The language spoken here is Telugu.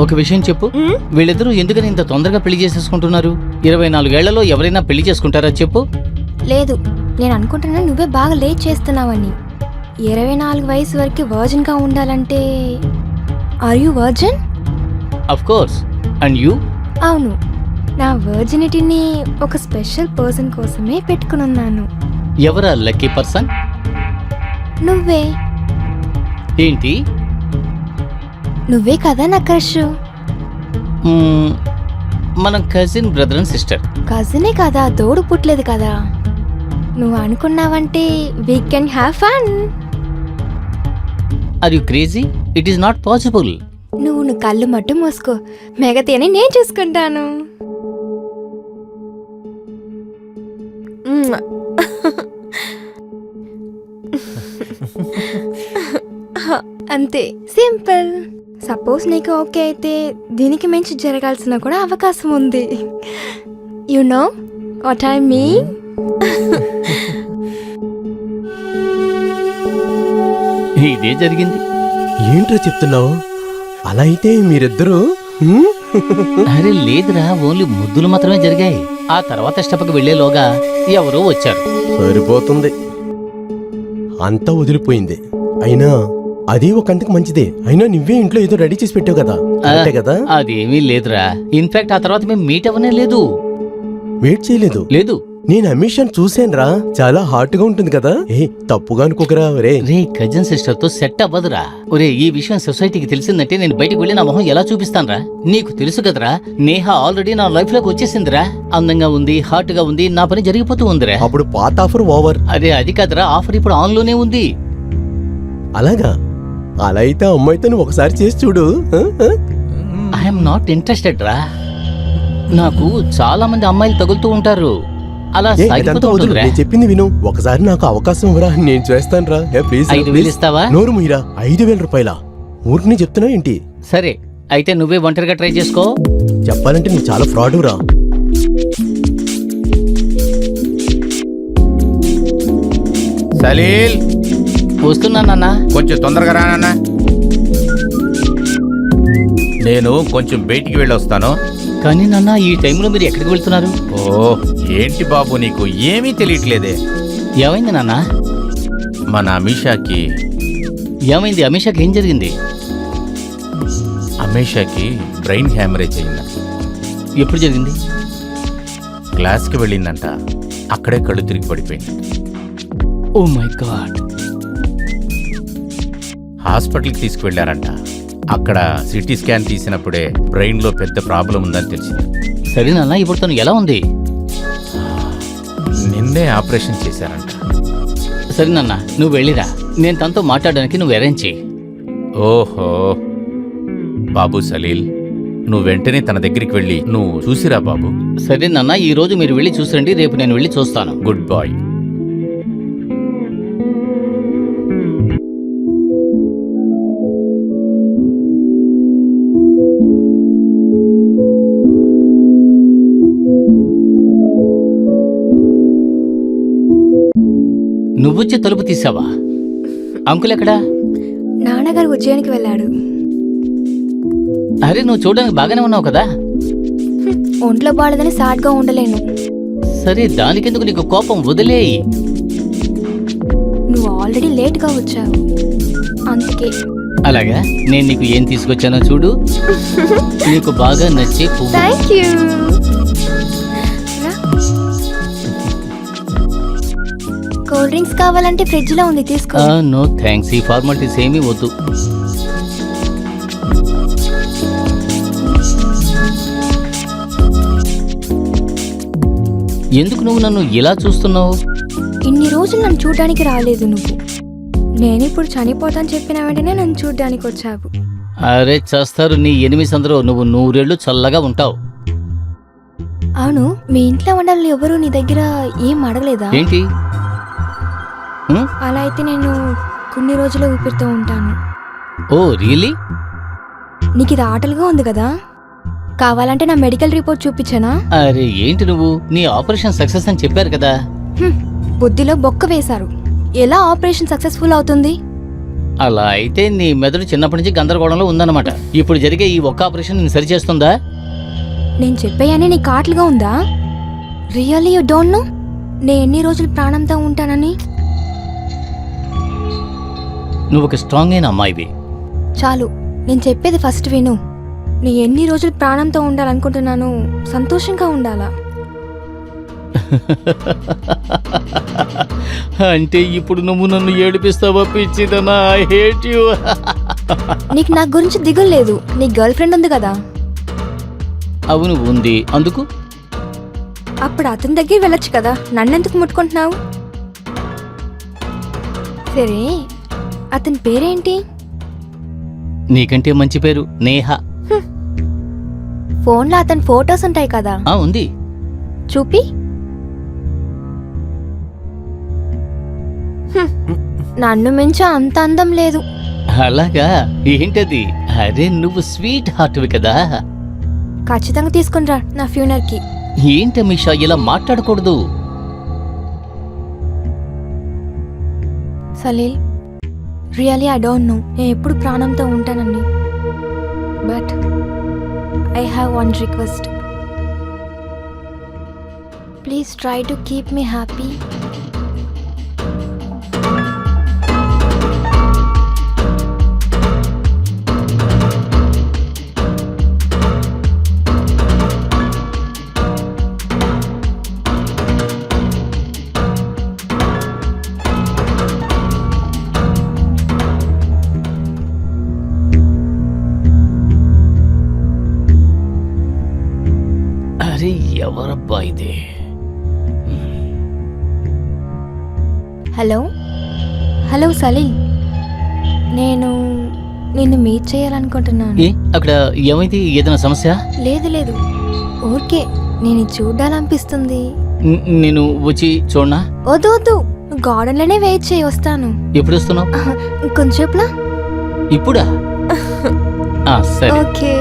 ఒక విషయం చెప్పు, వీళ్ళిద్దరూ ఎందుకని ఇంత తొందరగా పెళ్లి చేసేసుకుంటున్నారు? 24 ఏళ్లలో ఎవరైనా పెళ్లి చేసుకుంటారా చెప్పు? లేదు, నేను అనుకుంటున్నా నువ్వే బాగా లేట్ చేస్తున్నావని. 24 వయసు వరకు వర్జిన్ గా ఉండాలంటే are you virgin? Of course. And you? అవును, నా వర్జినిటీని ఒక స్పెషల్ పర్సన్ కోసమే పెట్టుకున్నాను. ఎవరా లక్కీ పర్సన్? నువ్వే. ఏంటి? నువ్వే కదా నా క్రష్. మనం కజిన్, బ్రదర్ అండ్ సిస్టర్. కజినే కదా, తోడు పుట్టలేదు కదా. నువ్వు అనుకున్నావంటే we can have fun. Are you crazy? It is not possible. నువ్వు కళ్ళు మట్టు మూసుకో, మిగతాని నేను చూసుకుంటాను. అంతే, సింపుల్. సపోజ్ నీకు ఓకే అయితే దీనికి మించి జరగాల్సిన కూడా అవకాశం ఉంది. You know what I mean? ఇదే జరిగింది. ఏంట్రా చెప్తున్నావు? అలా అయితే మీరిద్దరూ అరే లేదురా, ఓన్లీ ముద్దులు మాత్రమే జరిగాయి. ఆ తర్వాత స్టెప్కి వెళ్లేలోగా ఎవరో వచ్చారు. సరిపోతుంది, అంతా వదిలిపోయింది. అయినా అదే ఒక కంటికి మంచిదే. అయినా నువ్వే ఇంట్లో ఏదో రెడీ చేసి పెట్టావు కదా, అంతే కదా? అదేమీ లేదురా. ఇన్ఫాక్ట్ ఆ తర్వాత మేము మీట్ అవ్వనే లేదు. వెయిట్ చేయలేదు? లేదు. నేను అమిషన్ చూసానురా, చాలా హాట్ గా ఉంటుంది కదా. తప్పుగా అనుకోకరా. రే కజిన్ సిస్టర్ తో సెట్ అవ్వదురా. ఒరే, ఈ విషయం సొసైటీకి తెలిసిందంటే నేను బయటికి వెళ్ళి నా మొహం ఎలా చూపిస్తానురా? నీకు తెలుసు కదరా, నేహ ఆల్రెడీ నా లైఫ్ లోకి వచ్చేసిందిరా. అందంగా ఉంది, హాట్ గా ఉంది, నా పని జరిగిపోతూ ఉందిరా. అప్పుడు పాత ఆఫర్ ఓవర్. అరే అది కాదురా, ఆఫర్ ఇప్పుడు ఆన్ లోనే ఉంది. అలాగా? అలా అయితే అమ్మాయితో నువ్వు ఒకసారి చేసి చూడు. ఐఎమ్ నాట్ ఇంట్రెస్టెడ్ రా. నాకు చాలా మంది అమ్మాయిలు తగులుతూ ఉంటారు. అలా సాగిపోతూ ఉంటుందిరా. నేను చెప్పింది విను, ఒకసారి నాకు అవకాశం ఇవ్వరా, నేను చేస్తాను రా. ప్లీజ్ 5,000 ఇస్తావా? నోరు మీరా. 5,000 రూపాయల ఊరికి చెప్తున్నా ఏంటి? సరే అయితే నువ్వే ఒంటరిగా ట్రై చేసుకో. చెప్పాలంటే నువ్వు చాలా ఫ్రాడ్ రా. సలీల్, వస్తున్నానన్నా. కొంచెం తొందరగా రానన్నా. నేను కొంచెం బయటికి వెళ్ళొస్తాను. కానీ నాన్న, ఈ టైంలో మీరు ఎక్కడికి వెళ్తున్నారు? ఓ ఏంటి బాబు, నీకు ఏమీ తెలియట్లేదే. ఏమైంది నాన్న? మన అమీషాకి ఏమైంది? అమీషాకి ఏం జరిగింది? అమీషాకి బ్రెయిన్ హ్యామరేజ్ అయింది. ఎప్పుడు జరిగింది? క్లాస్కి వెళ్ళిందంట, అక్కడే కళ్ళు తిరిగి పడిపోయింది. Oh my god. హాస్పిటల్కి తీసుకువెళ్ళారంట. అక్కడ సిటీ స్కాన్ తీసినప్పుడే బ్రెయిన్లో పెద్ద ప్రాబ్లం ఉందని తెలిసింది. సరే నాన్న, ఇప్పుడు తను ఎలా ఉంది? నిన్నే ఆపరేషన్ చేశారంట. సరే నాన్న, నువ్వు వెళ్ళిరా. నేను తనతో మాట్లాడడానికి నువ్వు అరేంజ్ చెయ్యి. ఓహో బాబు సలీల్, నువ్వు వెంటనే తన దగ్గరికి వెళ్ళి నువ్వు చూసిరా బాబు. సరే నాన్న, ఈ రోజు మీరు వెళ్ళి చూసిరండి, రేపు నేను వెళ్ళి చూస్తాను. Good bye. నువ్వొచ్చి తలుపు తీసావా? అంకుల్ ఎక్కడా? నాన్నగారు ఉద్యోగానికి వెళ్ళాడు. అరే నువ్వు చూడడానికి బాగానే ఉన్నావు కదా. ఒంట్లో బాలేదని సాడ్గా ఉండలేను. సరే దానికెందుకు నీకు కోపం? వదిలేయి. నువ్వు ఆల్రెడీ లేట్గా వచ్చావు, అందుకే. అలాగా? నేను నీకు ఏం తీసుకొచ్చానో చూడు. నీకు బాగా నచ్చే పువ్వు. Thank you. కూల్ డ్రింక్స్ కావాలంటే ఫ్రిడ్జ్ లో ఉంది, తీసుకో. నో థ్యాంక్స్, ఈ ఫార్మాలిటీస్ ఏమీ వద్దు. ఎందుకు నువ్వు నన్ను ఇలా చూస్తున్నావు? ఇన్ని రోజులు నన్ను చూడ్డానికి రాలేదు నువ్వు. నేను ఇప్పుడు చనిపోతాను చెప్పిన వెంటనే నన్ను చూడ్డానికి వచ్చావు. అరే చేస్తారు నీ ఎనిమిస్ అందరూ. నువ్వు 100 ఏళ్ళు చల్లగా ఉంటావు. అవును, మీ ఇంట్లో ఉండాలని ఎవరు నీ దగ్గర ఏం అడగలేదా? ఏంటి? అలా అయితే నేను కొన్ని రోజులు ఊపిరితో ఉంటాను. Oh really? నీకు ఇది ఆటలుగా ఉంది కదా. కావాలంటే నా మెడికల్ రిపోర్ట్ చూపించానా? అరే ఏంటి నువ్వు? నీ ఆపరేషన్ సక్సెస్ అని చెప్పారు కదా. బుద్ధిలో బొక్క వేశారు. ఎలా ఆపరేషన్ సక్సెస్ఫుల్ అవుతుంది? అలా అయితే నీ మెదడు చిన్నప్పటి నుంచి గందరగోళంలో ఉందన్నమాట. ఇప్పుడు జరిగే ఈ ఒక్క ఆపరేషన్ నేను సరిచేస్తుందా? నేను చెప్పాయని నీకు ఆటలుగా ఉందా? రియల్లీ యూ డోంట్ నో నేను ఎన్ని రోజులు ప్రాణంతో ఉంటానని? నువ్వు ఒక స్ట్రాంగ్ అయిన అమ్మాయివి. చాలు, నేను చెప్పేది ఫస్ట్ విను. నీ ఎన్ని రోజులు ప్రాణంతో ఉండాలనుకుంటున్నాను, సంతోషంగా ఉండాలా. అంటే ఇప్పుడు నువ్వు నన్ను ఏడిపిస్తావా పిచ్చిదనా? I hate you. నీకు నా గురించి దిగులు లేదు, నీ గర్ల్ ఫ్రెండ్ ఉంది కదా. అవును ఉంది. అందుకు అప్పుడు అతని దగ్గర వెళ్ళొచ్చు కదా, నన్నెందుకు ముట్టుకుంటున్నావు? సరే, అతని పేరేంటి? నీకంటే మంచి పేరు నేహ. ఫోన్లో అతని ఫోటోస్ ఉంటాయి కదా. ఉంది. చూపి. నన్ను మించి అంత అందం లేదు. అలాగా? ఏంటది? అరే నువ్వు స్వీట్ హార్ట్వి కదా. ఖచ్చితంగా తీసుకునిరా నా ఫ్యూనర్కి. ఏంటి అమీషా ఇలా మాట్లాడకూడదు. Salil, really I don't know నేను ఎప్పుడు ప్రాణంతో ఉంటానని, but I have one request. Please try to keep me happy. అరే ఎవరబ్బా ఇది? హలో హలో సలీల్, నేను నిన్ను మీట్ చేయాలనుకుంటున్నాను. ఏ అక్కడ ఏమైంది? ఏదైనా సమస్య? లేదు లేదు, ఊరికే నేను చూడాలనిపిస్తుంది. నేను వచ్చి చూడనా? వద్దు వద్దు, గార్డెన్లోనే వెయిట్ చేయి, వస్తాను. ఎప్పుడు వస్తున్నావు? కొంచెంసేపులా. ఇప్పుడా? సరే. ఓకే.